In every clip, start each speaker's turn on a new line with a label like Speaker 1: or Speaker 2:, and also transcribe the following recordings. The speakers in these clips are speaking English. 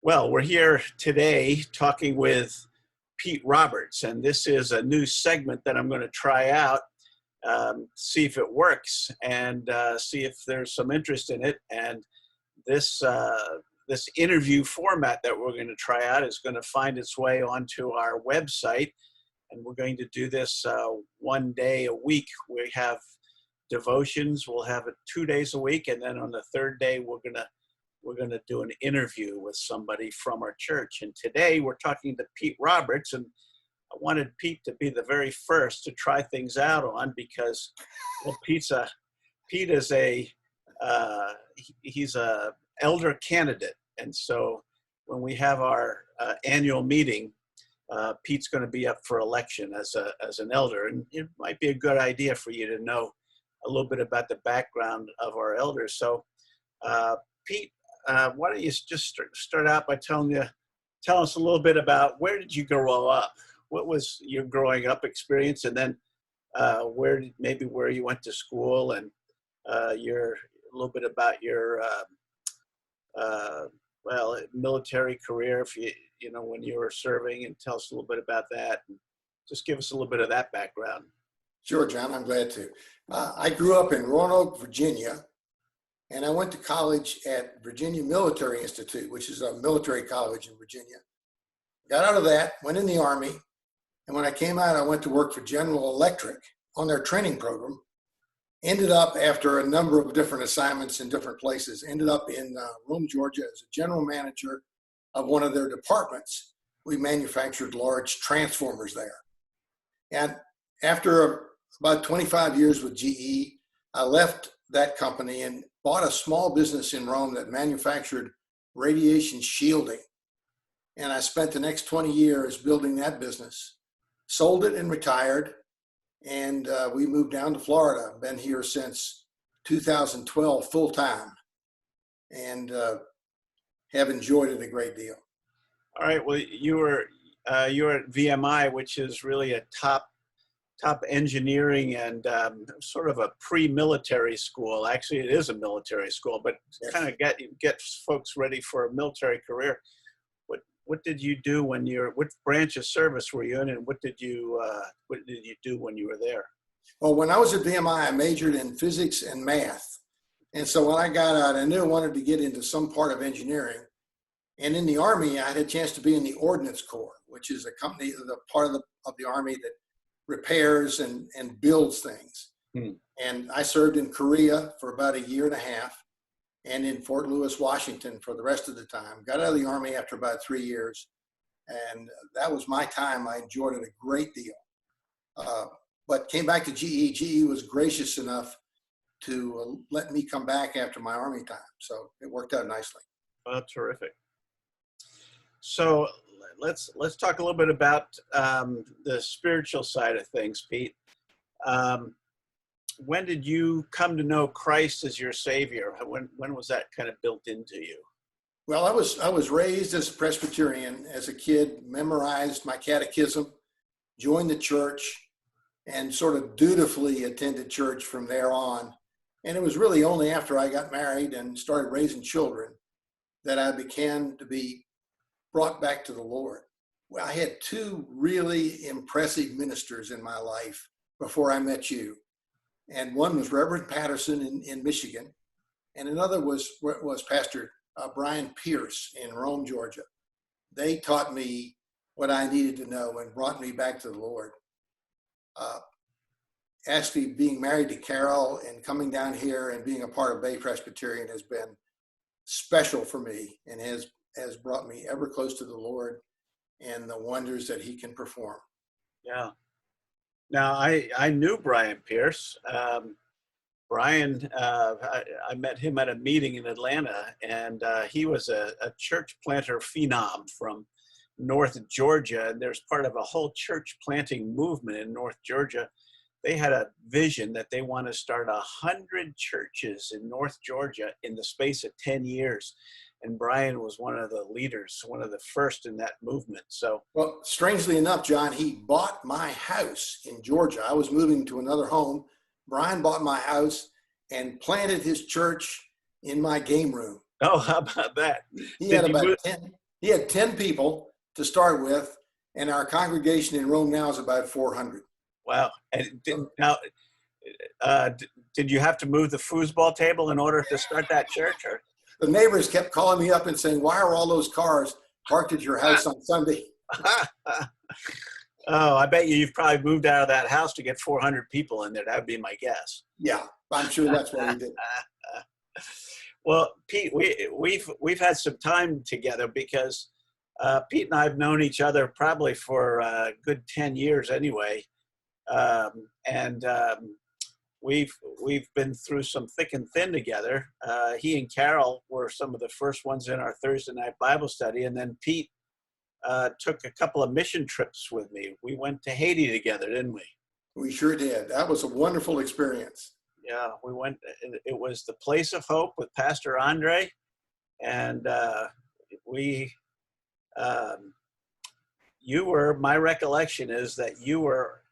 Speaker 1: Well, we're here today talking with Pete Roberts, and this is a new segment that I'm going to try out, see if it works, and see if there's some interest in it. And this interview format that we're going to try out is going to find its way onto our website, and we're going to do this one day a week. We have devotions. We'll have it 2 days a week, and then on the third day, we're going to do an interview with somebody from our church. And today we're talking to Pete Roberts, and I wanted Pete to be the very first to try things out on because, well, Pete is he's a elder candidate. And so when we have our annual meeting, Pete's going to be up for election as an elder. And it might be a good idea for you to know a little bit about the background of our elders. So Pete, why don't you just start out by telling us a little bit about where did you grow up? What was your growing up experience, and then where you went to school, and a little bit about your military career, if you know when you were serving, and tell us a little bit about that. And just give us a little bit of that background.
Speaker 2: Sure, John, I'm glad to. I grew up in Roanoke, Virginia. And I went to college at Virginia Military Institute, which is a military college in Virginia. Got out of that, went in the Army. And when I came out, I went to work for General Electric on their training program. Ended up, after a number of different assignments in different places, ended up in Rome, Georgia as a general manager of one of their departments. We manufactured large transformers there. And after about 25 years with GE, I left that company and bought a small business in Rome that manufactured radiation shielding. And I spent the next 20 years building that business, sold it and retired. And we moved down to Florida. Been here since 2012 full time, and have enjoyed it a great deal.
Speaker 1: All right. Well, you were at VMI, which is really a top engineering and sort of a pre-military school. Actually, it is a military school, but
Speaker 2: Yes.
Speaker 1: kind of get folks ready for a military career. What did you do what branch of service were you in, and what did you do when you were there?
Speaker 2: Well, when I was at VMI, I majored in physics and math. And so when I got out, I knew I wanted to get into some part of engineering. And in the Army, I had a chance to be in the Ordnance Corps, which is a company, the part of the Army that repairs and builds things. And I served in Korea for about a year and a half, and in Fort Lewis, Washington for the rest of the time. Got out of the Army after about 3 years, and that was my time. I enjoyed it a great deal. But came back to GE. GE was gracious enough to let me come back after my Army time. So it worked out nicely.
Speaker 1: Oh, terrific. So let's talk a little bit about the spiritual side of things, Pete. When did you come to know Christ as your Savior? When was that kind of built into you?
Speaker 2: Well, I was raised as a Presbyterian as a kid, memorized my catechism, joined the church, and sort of dutifully attended church from there on. And it was really only after I got married and started raising children that I began to be brought back to the Lord. Well, I had two really impressive ministers in my life before I met you. And one was Reverend Patterson in Michigan, and another was Pastor Brian Pierce in Rome, Georgia. They taught me what I needed to know and brought me back to the Lord. Actually, being married to Carol and coming down here and being a part of Bay Presbyterian has been special for me and has brought me ever close to the Lord and the wonders that he can perform.
Speaker 1: Yeah. Now, I knew Brian Pierce. Brian, I met him at a meeting in Atlanta, and he was a church planter phenom from North Georgia. And there's part of a whole church planting movement in North Georgia. They had a vision that they want to start 100 churches in North Georgia in the space of 10 years. And Brian was one of the leaders, one of the first in that movement. So,
Speaker 2: well, strangely enough, John, he bought my house in Georgia. I was moving to another home. Brian bought my house and planted his church in my game room.
Speaker 1: oh, how about that?
Speaker 2: He had He had 10 people to start with, and our congregation in Rome now is about 400.
Speaker 1: Wow. And did you have to move the foosball table in order to start that church? Or?
Speaker 2: The neighbors kept calling me up and saying, "Why are all those cars parked at your house on Sunday?"
Speaker 1: Oh, I bet you've probably moved out of that house to get 400 people in there. That would be my guess.
Speaker 2: Yeah, I'm sure that's what he did.
Speaker 1: Well, Pete, we've had some time together because Pete and I have known each other probably for a good 10 years anyway. And we've been through some thick and thin together. He and Carol were some of the first ones in our Thursday night Bible study. And then Pete took a couple of mission trips with me. We went to Haiti together, didn't we?
Speaker 2: We sure did. That was a wonderful experience.
Speaker 1: Yeah, we went. It was the Place of Hope with Pastor Andre, and you were. My recollection is that you were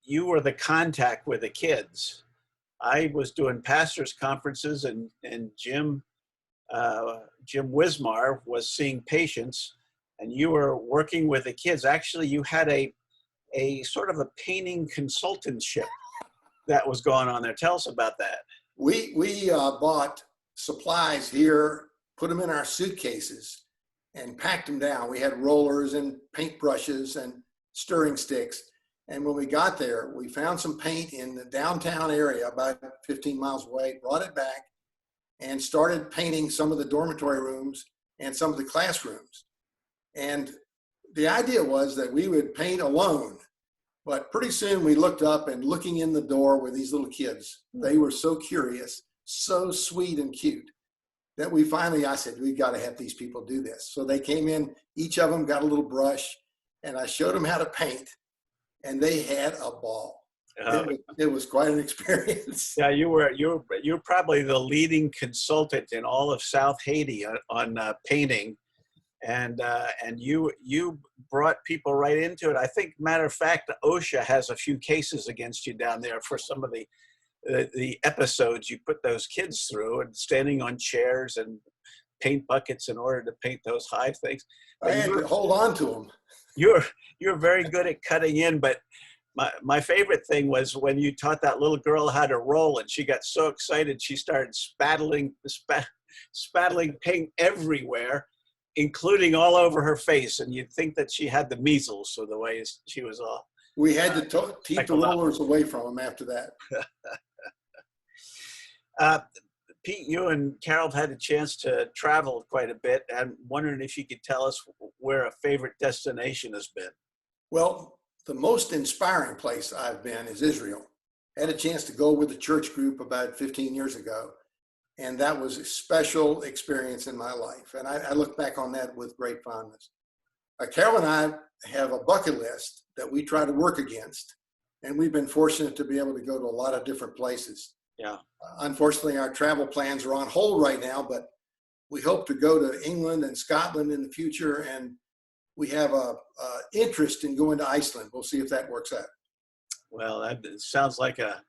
Speaker 1: the contact with the kids. I was doing pastors' conferences, and Jim Wismar was seeing patients, and you were working with the kids. Actually, you had a sort of a painting consultantship that was going on there. Tell us about that.
Speaker 2: We bought supplies here, put them in our suitcases, and packed them down. We had rollers and paintbrushes and stirring sticks. And when we got there, we found some paint in the downtown area, about 15 miles away, brought it back, and started painting some of the dormitory rooms and some of the classrooms. And the idea was that we would paint alone. But pretty soon we looked up, and looking in the door were these little kids. They were so curious, so sweet and cute, that I said, we've got to have these people do this. So they came in, each of them got a little brush, and I showed them how to paint, and they had a ball. It was quite an experience.
Speaker 1: Yeah, you were probably the leading consultant in all of South Haiti on painting. And you brought people right into it. I think, matter of fact, OSHA has a few cases against you down there for some of the episodes you put those kids through, and standing on chairs and paint buckets in order to paint those high things.
Speaker 2: I had to hold on to them.
Speaker 1: You're very good at cutting in, but my favorite thing was when you taught that little girl how to roll, and she got so excited she started spattling paint everywhere, including all over her face, and you'd think that she had the measles, so the way she was all.
Speaker 2: We had to keep the rollers away from them after that.
Speaker 1: Pete, you and Carol have had a chance to travel quite a bit. I'm wondering if you could tell us where a favorite destination has been.
Speaker 2: Well, the most inspiring place I've been is Israel. I had a chance to go with a church group about 15 years ago. And that was a special experience in my life. And I look back on that with great fondness. Carol and I have a bucket list that we try to work against. And we've been fortunate to be able to go to a lot of different places.
Speaker 1: Yeah.
Speaker 2: Unfortunately, our travel plans are on hold right now, but we hope to go to England and Scotland in the future. And we have a interest in going to Iceland. We'll see if that works out.
Speaker 1: Well, that sounds like a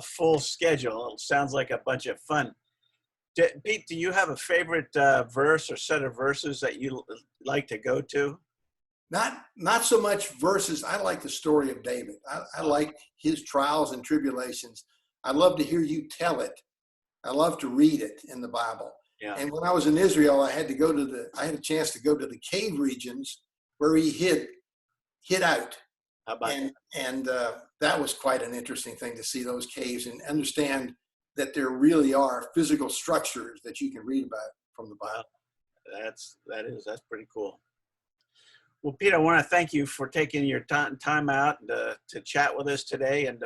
Speaker 1: full schedule. It sounds like a bunch of fun. Pete, do you have a favorite verse or set of verses that you like to go to?
Speaker 2: Not so much verses. I like the story of David. I like his trials and tribulations. I love to hear you tell it. I love to read it in the Bible.
Speaker 1: Yeah.
Speaker 2: And when I was in Israel, I had a chance to go to the cave regions where he hid out.
Speaker 1: How about that?
Speaker 2: That was quite an interesting thing to see those caves and understand that there really are physical structures that you can read about from the Bible.
Speaker 1: That's pretty cool. Well, Pete, I want to thank you for taking your time out to chat with us today, and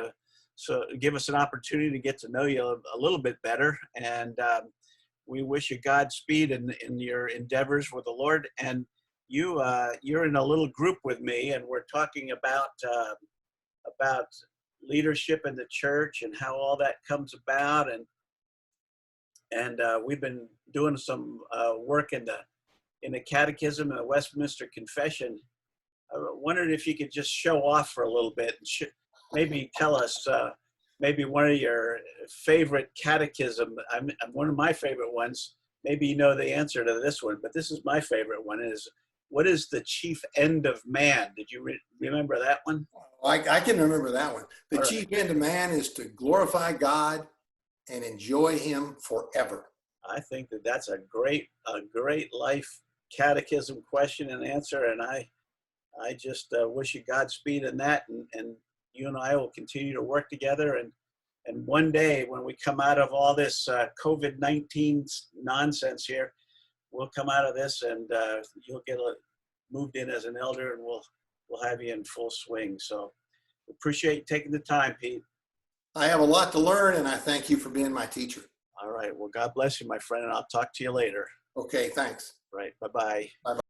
Speaker 1: so give us an opportunity to get to know you a little bit better. And we wish you Godspeed in your endeavors with the Lord. And you're in a little group with me, and we're talking about leadership in the church and how all that comes about. And we've been doing some work in the Catechism and the Westminster Confession. I wondered if you could just show off for a little bit and maybe tell us maybe one of your favorite catechism. One of my favorite ones maybe you know the answer to this one, but this is my favorite one is, what is the chief end of man? Did you remember that one?
Speaker 2: I can remember that one. The
Speaker 1: All right.
Speaker 2: chief end of man is to glorify God and enjoy him forever.
Speaker 1: I think that that's a great life catechism question and answer. And I just wish you Godspeed in that. And you and I will continue to work together. And one day when we come out of all this COVID-19 nonsense here, we'll come out of this and you'll get moved in as an elder, and we'll have you in full swing. So appreciate taking the time, Pete.
Speaker 2: I have a lot to learn, and I thank you for being my teacher.
Speaker 1: All right. Well, God bless you, my friend, and I'll talk to you later.
Speaker 2: Okay, thanks.
Speaker 1: Right. Bye-bye.
Speaker 2: Bye-bye.